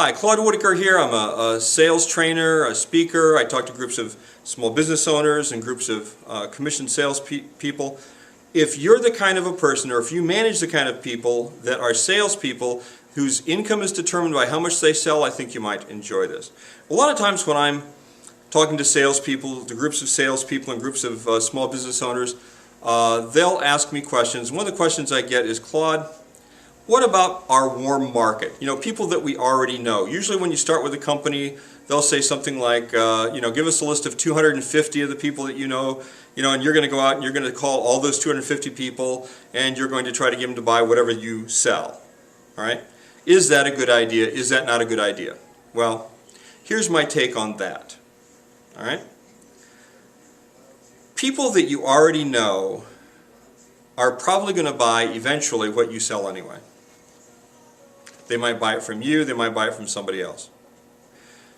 Hi, Claude Whitacre here. I'm a sales trainer, a speaker. I talk to groups of small business owners and groups of commissioned sales people. If you're the kind of a person, or if you manage the kind of people that are salespeople whose income is determined by how much they sell, I think you might enjoy this. A lot of times when I'm talking to salespeople, to groups of salespeople and groups of small business owners, they'll ask me questions. One of the questions I get is, Claude, what about our warm market? You know, people that we already know. Usually when you start with a company, they'll say something like, give us a list of 250 of the people that you know, and you're going to go out and you're going to call all those 250 people and you're going to try to get them to buy whatever you sell. All right? Is that a good idea? Is that not a good idea? Well, here's my take on that. All right? People that you already know are probably going to buy eventually what you sell anyway. They might buy it from you, they might buy it from somebody else.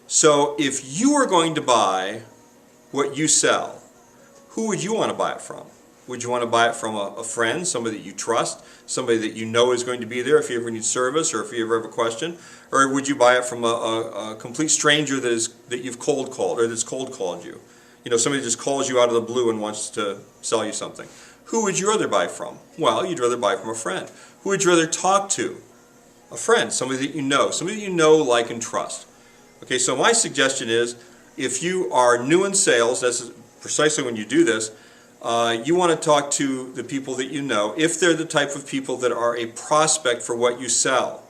So if you are going to buy what you sell, who would you want to buy it from? Would you want to buy it from a friend, somebody that you trust, somebody that you know is going to be there if you ever need service or if you ever have a question? Or would you buy it from a complete stranger that you've cold called or that's cold called you? You know, somebody just calls you out of the blue and wants to sell you something. Who would you rather buy from? Well, you'd rather buy from a friend. Who would you rather talk to? A friend, somebody that you know, like, and trust. Okay, so my suggestion is, if you are new in sales, that's precisely when you do this, you want to talk to the people that you know, if they're the type of people that are a prospect for what you sell.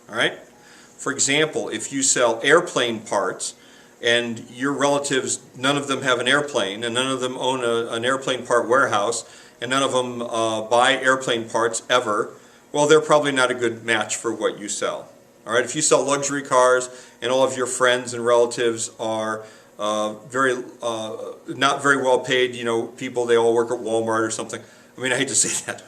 All right? For example, if you sell airplane parts, and your relatives, none of them have an airplane, and none of them own an airplane part warehouse, and none of them buy airplane parts ever, well, they're probably not a good match for what you sell. All right, if you sell luxury cars and all of your friends and relatives are not very well paid, people, they all work at Walmart or something. I mean, I hate to say that.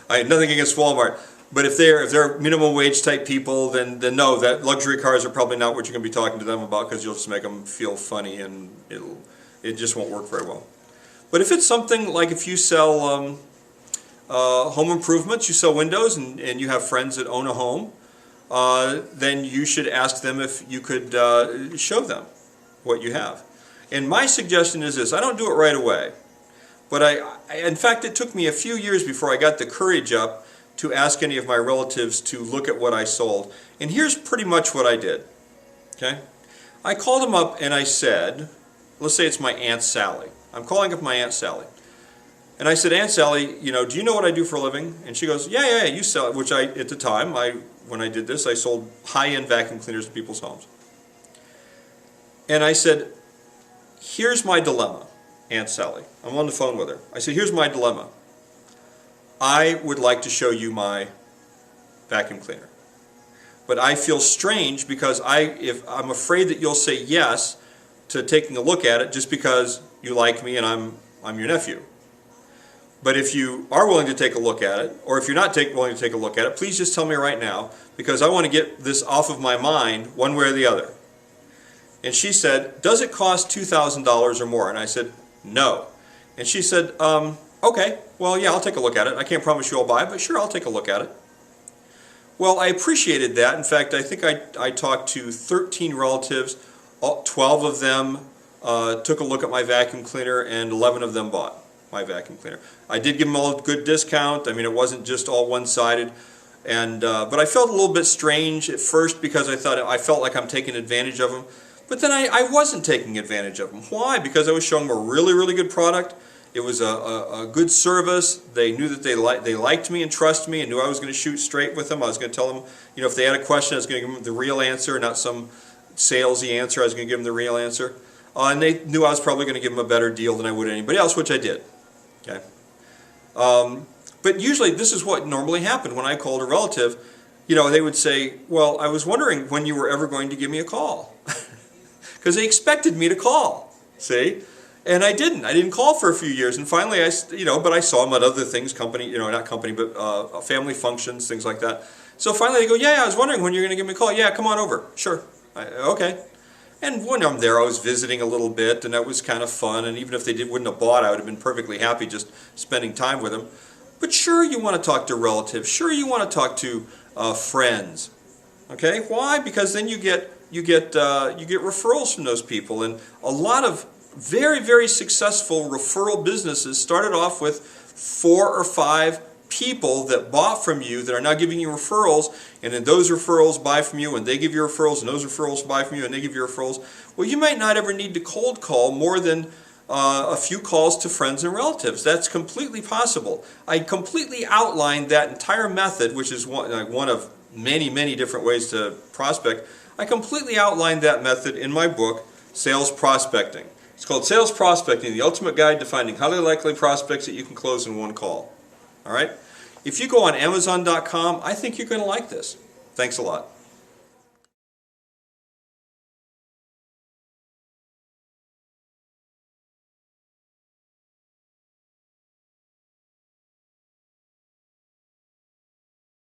I have nothing against Walmart, but if they're minimum wage type people, then no, that luxury cars are probably not what you're going to be talking to them about, because you'll just make them feel funny and it just won't work very well. But if it's something like, if you sell home improvements, you sell windows, and you have friends that own a home, then you should ask them if you could show them what you have. And my suggestion is this: I don't do it right away, but in fact, it took me a few years before I got the courage up to ask any of my relatives to look at what I sold. And here's pretty much what I did. Okay, I called them up and I said, let's say it's my Aunt Sally. I'm calling up my Aunt Sally. And I said, Aunt Sally, do you know what I do for a living? And she goes, yeah, you sell it, which at the time, when I did this, I sold high-end vacuum cleaners to people's homes. And I said, here's my dilemma, Aunt Sally. I'm on the phone with her. I said, here's my dilemma. I would like to show you my vacuum cleaner. But I feel strange because I'm afraid that you'll say yes to taking a look at it just because you like me and I'm your nephew. But if you are willing to take a look at it, or if you're not willing to take a look at it, please just tell me right now, because I want to get this off of my mind one way or the other. And she said, does it cost $2,000 or more? And I said, no. And she said, okay, well, yeah, I'll take a look at it. I can't promise you I'll buy it, but sure, I'll take a look at it. Well, I appreciated that. In fact, I think I talked to 13 relatives. 12 of them took a look at my vacuum cleaner, and 11 of them bought my vacuum cleaner. I did give them all a good discount. I mean, it wasn't just all one-sided, but I felt a little bit strange at first because I felt like I'm taking advantage of them. But then I wasn't taking advantage of them. Why? Because I was showing them a really, really good product. It was a good service. They knew that they liked me and trusted me and knew I was going to shoot straight with them. I was going to tell them, if they had a question, I was going to give them the real answer, not some salesy answer. I was going to give them the real answer. And they knew I was probably going to give them a better deal than I would anybody else, which I did. Okay. But usually this is what normally happened when I called a relative. They would say, well, I was wondering when you were ever going to give me a call. Because they expected me to call, see? And I didn't call for a few years. And finally, but I saw them at other things, but family functions, things like that. So finally they go, yeah, I was wondering when you're going to give me a call. Yeah, come on over. Sure. Okay. And when I'm there, I was visiting a little bit, and that was kind of fun. And even if they wouldn't have bought, I would have been perfectly happy just spending time with them. But sure, you want to talk to relatives. Sure, you want to talk to friends. Okay, why? Because then you get referrals from those people, and a lot of very, very successful referral businesses started off with 4 or 5 people that bought from you that are now giving you referrals, and then those referrals buy from you, and they give you referrals, and those referrals buy from you, and they give you referrals. Well, you might not ever need to cold call more than a few calls to friends and relatives. That's completely possible. I completely outlined that entire method, which is one of many, many different ways to prospect. I completely outlined that method in my book, Sales Prospecting. It's called Sales Prospecting, the ultimate guide to finding highly likely prospects that you can close in one call. All right? If you go on Amazon.com, I think you're going to like this. Thanks a lot.